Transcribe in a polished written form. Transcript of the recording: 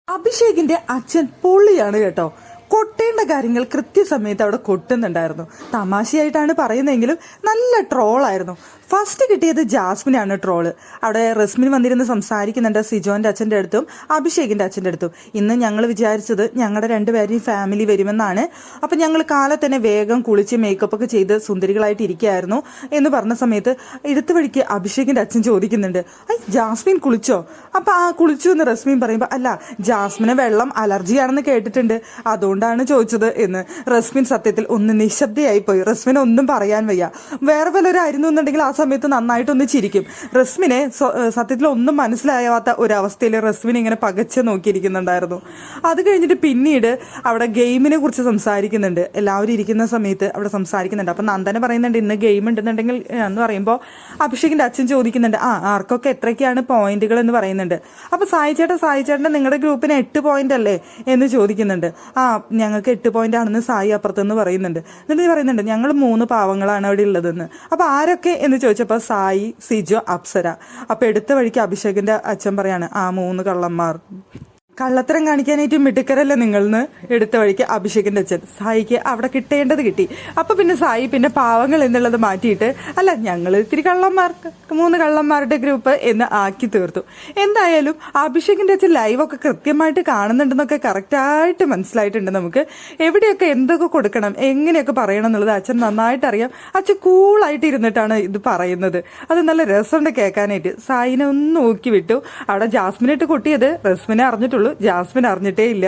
അഭിഷേകിന്റെ അച്ഛൻ പൊള്ളിയാണ് കേട്ടോ. കൊട്ടേണ്ട കാര്യങ്ങൾ കൃത്യസമയത്ത് അവിടെ കൊട്ടുന്നുണ്ടായിരുന്നു. തമാശയായിട്ടാണ് പറയുന്നതെങ്കിലും നല്ല ട്രോളായിരുന്നു. ഫസ്റ്റ് കിട്ടിയത് ജാസ്മിനാണ് ട്രോള്. അവിടെ റസ്മിൻ വന്നിരുന്ന് സംസാരിക്കുന്നുണ്ട് സിജോന്റെ അച്ഛൻ്റെ അടുത്തും അഭിഷേകിന്റെ അച്ഛൻ്റെ അടുത്തും. ഇന്ന് ഞങ്ങൾ വിചാരിച്ചത് ഞങ്ങളുടെ രണ്ടുപേരെയും ഫാമിലി വരുമെന്നാണ്. അപ്പം ഞങ്ങൾ കാലത്ത് തന്നെ വേഗം കുളിച്ച് മേക്കപ്പ് ഒക്കെ ചെയ്ത് സുന്ദരികളായിട്ട് ഇരിക്കുകയായിരുന്നു എന്ന് പറഞ്ഞ സമയത്ത് എടുത്ത വഴിക്ക് അഭിഷേകിന്റെ അച്ഛൻ ചോദിക്കുന്നുണ്ട്, ജാസ്മിൻ കുളിച്ചോ? അപ്പം ആ കുളിച്ചു എന്ന് റസ്മിൻ പറയുമ്പോൾ, അല്ല ജാസ്മിന് വെള്ളം അലർജിയാണെന്ന് കേട്ടിട്ടുണ്ട്, അതുകൊണ്ടാണ് ചോദിച്ചത് എന്ന്. റസ്മിൻ സത്യത്തിൽ ഒന്ന് നിശബ്ദയായി പോയി. റസ്മിൻ ഒന്നും പറയാൻ വയ്യ. വേറെ വല്ലവരായിരുന്നു എന്നുണ്ടെങ്കിൽ ആ സമയത്ത് നന്നായിട്ടൊന്ന് ചിരിക്കും. റസ്മിനെ സത്യത്തിൽ ഒന്നും മനസ്സിലാവാത്ത ഒരവസ്ഥയിൽ റസ്മിൻ ഇങ്ങനെ പകച്ച് നോക്കിയിരിക്കുന്നുണ്ടായിരുന്നു. അത് കഴിഞ്ഞിട്ട് പിന്നീട് അവിടെ ഗെയിമിനെ കുറിച്ച് സംസാരിക്കുന്നുണ്ട്. എല്ലാവരും ഇരിക്കുന്ന സമയത്ത് അവിടെ സംസാരിക്കുന്നുണ്ട്. അപ്പം നന്ദന പറയുന്നുണ്ട് ഇന്ന് ഗെയിം ഉണ്ടെന്നുണ്ടെങ്കിൽ എന്ന് പറയുമ്പോൾ അഭിഷേകിന്റെ അച്ഛൻ ചോദിക്കുന്നുണ്ട്, ആർക്കൊക്കെ എത്രയൊക്കെയാണ് പോയിന്റുകൾ എന്ന് പറയുന്നുണ്ട്. അപ്പം സായി ചേട്ടൻ നിങ്ങളുടെ ഗ്രൂപ്പിന് 8 പോയിന്റ് അല്ലേ എന്ന് ചോദിക്കുന്നുണ്ട്. ഞങ്ങൾക്ക് 8 പോയിന്റ് ആണെന്ന് സായി അപ്പുറത്തുനിന്ന് പറയുന്നുണ്ട്. എന്നിട്ട് പറയുന്നുണ്ട് ഞങ്ങൾ 3 പാവങ്ങളാണ് അവിടെ ഉള്ളതെന്ന്. അപ്പം ആരൊക്കെ എന്ന് ചോദിച്ചപ്പോൾ സായി, സിജോ, അപ്സര. അപ്പൊ എടുത്ത വഴിക്ക് അഭിഷേകിന്റെ അച്ഛൻ പറയാണ് 3 കള്ളന്മാർ. കള്ളത്തരം കാണിക്കാനായിട്ട് മിടുക്കരല്ലേ നിങ്ങളെന്ന് എടുത്ത വഴിക്ക് അഭിഷേകിന്റെ അച്ഛൻ. സായിക്ക് അവിടെ കിട്ടേണ്ടത് കിട്ടി. അപ്പൊ പിന്നെ സായി പിന്നെ പാവങ്ങൾ എന്നുള്ളത് മാറ്റിയിട്ട് അല്ല ഞങ്ങൾ ഇത്തിരി 3 കള്ളന്മാരുടെ ഗ്രൂപ്പ് എന്ന് ആക്കി തീർത്തു. എന്തായാലും അഭിഷേകിന്റെ അച്ഛൻ ലൈവൊക്കെ കൃത്യമായിട്ട് കാണുന്നുണ്ടെന്നൊക്കെ കറക്റ്റായിട്ട് മനസ്സിലായിട്ടുണ്ട് നമുക്ക്. എവിടെയൊക്കെ എന്തൊക്കെ കൊടുക്കണം, എങ്ങനെയൊക്കെ പറയണം എന്നുള്ളത് അച്ഛൻ നന്നായിട്ട് അറിയാം. അച്ഛൻ കൂളായിട്ട് ഇരുന്നിട്ടാണ് ഇത് പറയുന്നത്. അത് നല്ല രസമുണ്ട് കേൾക്കാനായിട്ട്. സായിനെ ഒന്ന് നോക്കി വിട്ടു. അവിടെ ജാസ്മിനിട്ട് കൊട്ടിയത് റസ്മിനെ അറിഞ്ഞിട്ടുള്ളൂ, ജാസ്മിൻ അറിഞ്ഞിട്ടേ ഇല്ല.